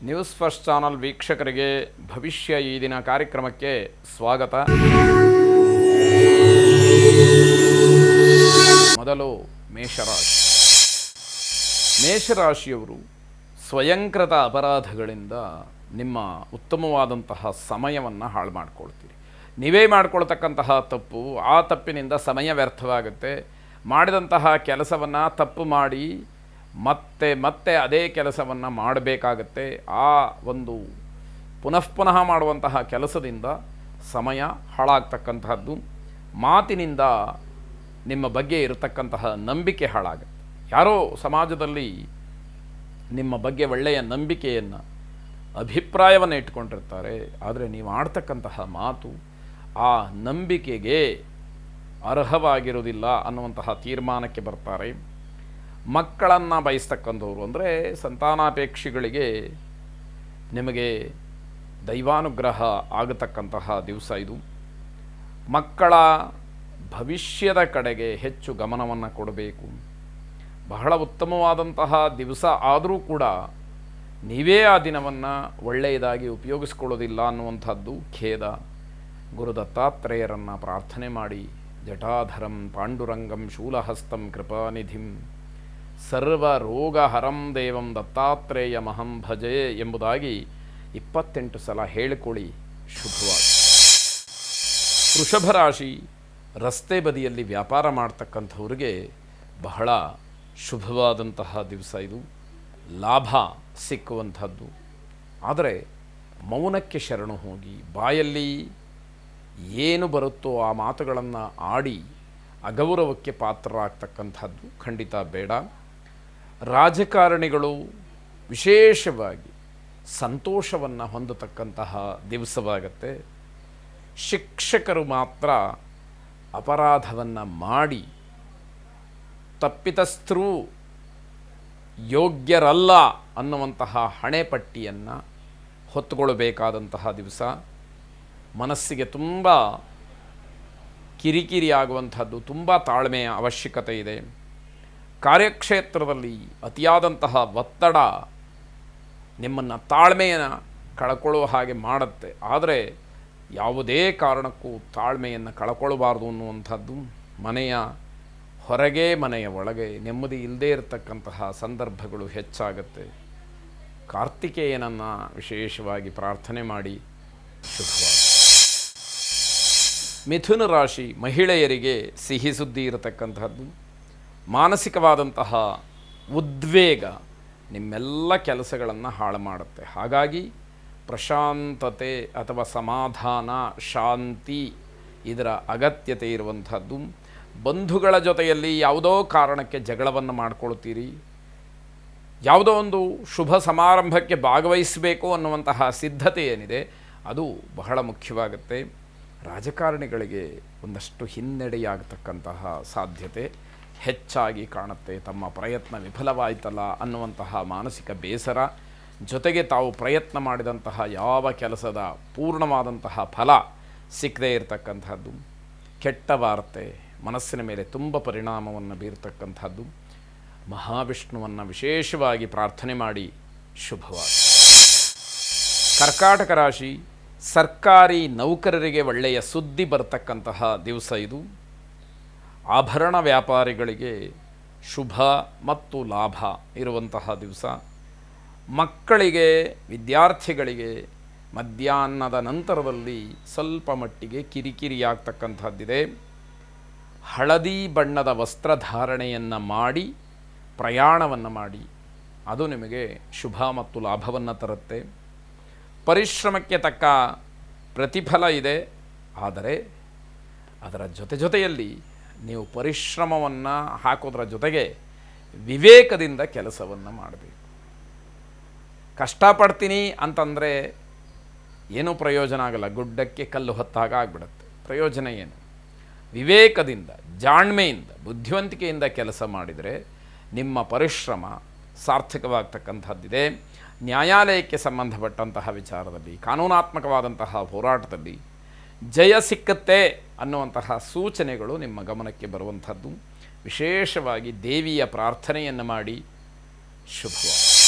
News first channel ವೀಕ್ಷಕರಿಗೆ ಭವಿಷ್ಯ ಈ ದಿನ ಕಾರ್ಯಕ್ರಮಕ್ಕೆ ಸ್ವಾಗತ. ಮೊದಲು ಮೇಷರಾಶಿ. ಮೇಷರಾಶಿಯವರು ಸ್ವಯಂಕೃತ ಅಪರಾಧಗಳಿಂದ ನಿಮ್ಮ ಉತ್ತಮವಾದಂತಹ ಸಮಯವನ್ನು ಹಾಳು ಮಾಡಿಕೊಳ್ತೀರಿ. ನೀವೇ ಮಾಡಿಕೊಳ್ತಕ್ಕಂತಹ ತಪ್ಪು, ಆ ತಪ್ಪಿನಿಂದ ಸಮಯ ವ್ಯರ್ಥವಾಗುತ್ತೆ. ಮಾಡಿದಂತಹ ಕೆಲಸವನ್ನು ತಪ್ಪು ಮಾಡಿ ಮತ್ತೆ ಅದೇ ಕೆಲಸವನ್ನು ಮಾಡಬೇಕಾಗತ್ತೆ. ಆ ಒಂದು ಪುನಃ ಮಾಡುವಂತಹ ಕೆಲಸದಿಂದ ಸಮಯ ಹಾಳಾಗ್ತಕ್ಕಂತಹದ್ದು. ಮಾತಿನಿಂದ ನಿಮ್ಮ ಬಗ್ಗೆ ಇರತಕ್ಕಂತಹ ನಂಬಿಕೆ ಹಾಳಾಗುತ್ತೆ. ಯಾರೋ ಸಮಾಜದಲ್ಲಿ ನಿಮ್ಮ ಬಗ್ಗೆ ಒಳ್ಳೆಯ ನಂಬಿಕೆಯನ್ನು, ಅಭಿಪ್ರಾಯವನ್ನು ಇಟ್ಕೊಂಡಿರ್ತಾರೆ. ಆದರೆ ನೀವು ಆಡ್ತಕ್ಕಂತಹ ಮಾತು ಆ ನಂಬಿಕೆಗೆ ಅರ್ಹವಾಗಿರುವುದಿಲ್ಲ ಅನ್ನುವಂತಹ ತೀರ್ಮಾನಕ್ಕೆ ಬರ್ತಾರೆ. ಮಕ್ಕಳನ್ನು ಬಯಸ್ತಕ್ಕಂಥವ್ರು ಅಂದರೆ ಸಂತಾನಾಪೇಕ್ಷಿಗಳಿಗೆ ನಿಮಗೆ ದೈವಾನುಗ್ರಹ ಆಗತಕ್ಕಂತಹ ದಿವಸ ಇದು. ಮಕ್ಕಳ ಭವಿಷ್ಯದ ಕಡೆಗೆ ಹೆಚ್ಚು ಗಮನವನ್ನು ಕೊಡಬೇಕು. ಬಹಳ ಉತ್ತಮವಾದಂತಹ ದಿವಸ ಆದರೂ ಕೂಡ ನೀವೇ ಆ ದಿನವನ್ನು ಒಳ್ಳೆಯದಾಗಿ ಉಪಯೋಗಿಸ್ಕೊಳ್ಳೋದಿಲ್ಲ ಅನ್ನುವಂಥದ್ದು ಖೇದ. ಗುರು ದತ್ತಾತ್ರೇಯರನ್ನು ಪ್ರಾರ್ಥನೆ ಮಾಡಿ, ಜಟಾಧರಂ ಪಾಂಡುರಂಗಂ ಶೂಲಹಸ್ತಂ ಕೃಪಾನಿಧಿಂ ಸರ್ವರೋಗಹರಂ ದೇವಂ ದತ್ತಾತ್ರೇಯ ಮಹಂ ಭಜೆ ಎಂಬುದಾಗಿ 28 ಸಲ ಹೇಳಿಕೊಳ್ಳಿ. ಶುಭವಾಗಿ. ವೃಷಭ ರಾಶಿ. ರಸ್ತೆ ಬದಿಯಲ್ಲಿ ವ್ಯಾಪಾರ ಮಾಡ್ತಕ್ಕಂಥವ್ರಿಗೆ ಬಹಳ ಶುಭವಾದಂತಹ ದಿವಸ ಇದು. ಲಾಭ ಸಿಕ್ಕುವಂಥದ್ದು. ಆದರೆ ಮೌನಕ್ಕೆ ಶರಣು ಹೋಗಿ ಬಾಯಲ್ಲಿ ಏನು ಬರುತ್ತೋ ಆ ಮಾತುಗಳನ್ನು ಆಡಿ ಅಗೌರವಕ್ಕೆ ಪಾತ್ರರಾಗ್ತಕ್ಕಂಥದ್ದು ಖಂಡಿತ ಬೇಡ. ರಾಜಕಾರಣಿಗಳು ವಿಶೇಷವಾಗಿ ಸಂತೋಷವನ್ನು ಹೊಂದತಕ್ಕಂತಹ ದಿವಸವಾಗತ್ತೆ. ಶಿಕ್ಷಕರು ಮಾತ್ರ ಅಪರಾಧವನ್ನು ಮಾಡಿ ತಪ್ಪಿತಸ್ಥರು ಯೋಗ್ಯರಲ್ಲ ಅನ್ನುವಂತಹ ಹಣೆಪಟ್ಟಿಯನ್ನು ಹೊತ್ತುಕೊಳ್ಳಬೇಕಾದಂತಹ ದಿವಸ. ಮನಸ್ಸಿಗೆ ತುಂಬ ಕಿರಿಕಿರಿ ಆಗುವಂಥದ್ದು, ತುಂಬ ತಾಳ್ಮೆಯ ಅವಶ್ಯಕತೆ ಇದೆ. ಕಾರ್ಯಕ್ಷೇತ್ರದಲ್ಲಿ ಅತಿಯಾದಂತಹ ಒತ್ತಡ ನಿಮ್ಮನ್ನು ತಾಳ್ಮೆಯನ್ನು ಕಳ್ಕೊಳ್ಳುವ ಹಾಗೆ ಮಾಡುತ್ತೆ. ಆದರೆ ಯಾವುದೇ ಕಾರಣಕ್ಕೂ ತಾಳ್ಮೆಯನ್ನು ಕಳ್ಕೊಳ್ಬಾರ್ದು ಅನ್ನುವಂಥದ್ದು. ಮನೆಯ ಹೊರಗೆ ಮನೆಯ ಒಳಗೆ ನೆಮ್ಮದಿ ಇಲ್ಲದೇ ಇರತಕ್ಕಂತಹ ಸಂದರ್ಭಗಳು ಹೆಚ್ಚಾಗುತ್ತೆ. ಕಾರ್ತಿಕೇಯನನ್ನು ವಿಶೇಷವಾಗಿ ಪ್ರಾರ್ಥನೆ ಮಾಡಿ. ಶುಭವಾಗಿ. ಮಿಥುನ ರಾಶಿ. ಮಹಿಳೆಯರಿಗೆ ಸಿಹಿ ಸುದ್ದಿ ಇರತಕ್ಕಂತಹದ್ದು. ಮಾನಸಿಕವಾದಂತಹ ಉದ್ವೇಗ ನಿಮ್ಮೆಲ್ಲ ಕೆಲಸಗಳನ್ನು ಹಾಳು ಮಾಡುತ್ತೆ. ಹಾಗಾಗಿ ಪ್ರಶಾಂತತೆ ಅಥವಾ ಸಮಾಧಾನ, ಶಾಂತಿ ಇದರ ಅಗತ್ಯತೆ ಇರುವಂಥದ್ದು. ಬಂಧುಗಳ ಜೊತೆಯಲ್ಲಿ ಯಾವುದೋ ಕಾರಣಕ್ಕೆ ಜಗಳವನ್ನು ಮಾಡಿಕೊಳ್ತೀರಿ. ಯಾವುದೋ ಒಂದು ಶುಭ ಸಮಾರಂಭಕ್ಕೆ ಭಾಗವಹಿಸಬೇಕು ಅನ್ನುವಂತಹ ಸಿದ್ಧತೆ ಏನಿದೆ ಅದು ಬಹಳ ಮುಖ್ಯವಾಗುತ್ತೆ. ರಾಜಕಾರಣಿಗಳಿಗೆ ಒಂದಷ್ಟು ಹಿನ್ನಡೆಯಾಗತಕ್ಕಂತಹ ಸಾಧ್ಯತೆ ಹೆಚ್ಚಾಗಿ ಕಾಣುತ್ತೆ. ತಮ್ಮ ಪ್ರಯತ್ನ ವಿಫಲವಾಯಿತಲ್ಲ ಅನ್ನುವಂತಹ ಮಾನಸಿಕ ಬೇಸರ, ಜೊತೆಗೆ ತಾವು ಪ್ರಯತ್ನ ಮಾಡಿದಂತಹ ಯಾವ ಕೆಲಸದ ಪೂರ್ಣವಾದಂತಹ ಫಲ ಸಿಕ್ಕದೇ ಇರತಕ್ಕಂಥದ್ದು. ಕೆಟ್ಟ ವಾರ್ತೆ ಮನಸ್ಸಿನ ಮೇಲೆ ತುಂಬ ಪರಿಣಾಮವನ್ನು ಬೀರತಕ್ಕಂಥದ್ದು. ಮಹಾವಿಷ್ಣುವನ್ನು ವಿಶೇಷವಾಗಿ ಪ್ರಾರ್ಥನೆ ಮಾಡಿ. ಶುಭವಾಗಿ. ಕರ್ಕಾಟಕ ರಾಶಿ. ಸರ್ಕಾರಿ ನೌಕರರಿಗೆ ಒಳ್ಳೆಯ ಸುದ್ದಿ ಬರ್ತಕ್ಕಂತಹ ದಿವಸ ಇದು. ಆಭರಣ ವ್ಯಾಪಾರಿಗಳಿಗೆ ಶುಭ ಮತ್ತು ಲಾಭ ಇರುವಂತಹ ದಿವಸ. ಮಕ್ಕಳಿಗೆ, ವಿದ್ಯಾರ್ಥಿಗಳಿಗೆ ಮಧ್ಯಾಹ್ನದ ನಂತರದಲ್ಲಿ ಸ್ವಲ್ಪ ಮಟ್ಟಿಗೆ ಕಿರಿಕಿರಿಯಾಗ್ತಕ್ಕಂಥದ್ದಿದೆ. ಹಳದಿ ಬಣ್ಣದ ವಸ್ತ್ರಧಾರಣೆಯನ್ನು ಮಾಡಿ ಪ್ರಯಾಣವನ್ನು ಮಾಡಿ. ಅದು ನಿಮಗೆ ಶುಭ ಮತ್ತು ಲಾಭವನ್ನು ತರುತ್ತೆ. ಪರಿಶ್ರಮಕ್ಕೆ ತಕ್ಕ ಪ್ರತಿಫಲ ಇದೆ. ಆದರೆ ಅದರ ಜೊತೆಯಲ್ಲಿ ನೀವು ಪರಿಶ್ರಮವನ್ನು ಹಾಕೋದ್ರ ಜೊತೆಗೆ ವಿವೇಕದಿಂದ ಕೆಲಸವನ್ನು ಮಾಡಬೇಕು. ಕಷ್ಟಪಡ್ತೀನಿ ಅಂತಂದರೆ ಏನೂ ಪ್ರಯೋಜನ ಆಗಲ್ಲ. ಗುಡ್ಡಕ್ಕೆ ಕಲ್ಲು ಹೊತ್ತಾಗ ಆಗಿಬಿಡುತ್ತೆ. ಪ್ರಯೋಜನ ಏನು? ವಿವೇಕದಿಂದ, ಜಾಣ್ಮೆಯಿಂದ, ಬುದ್ಧಿವಂತಿಕೆಯಿಂದ ಕೆಲಸ ಮಾಡಿದರೆ ನಿಮ್ಮ ಪರಿಶ್ರಮ ಸಾರ್ಥಕವಾಗ್ತಕ್ಕಂಥದ್ದಿದೆ. ನ್ಯಾಯಾಲಯಕ್ಕೆ ಸಂಬಂಧಪಟ್ಟಂತಹ ವಿಚಾರದಲ್ಲಿ, ಕಾನೂನಾತ್ಮಕವಾದಂತಹ ಹೋರಾಟದಲ್ಲಿ ಜಯ ಸಿಕ್ಕತ್ತೆ ಅನ್ನುವಂತಹ ಸೂಚನೆಗಳು ನಿಮ್ಮ ಗಮನಕ್ಕೆ ಬರುವಂಥದ್ದು. ವಿಶೇಷವಾಗಿ ದೇವಿಯ ಪ್ರಾರ್ಥನೆಯನ್ನು ಮಾಡಿ. ಶುಭವಾಗಿ.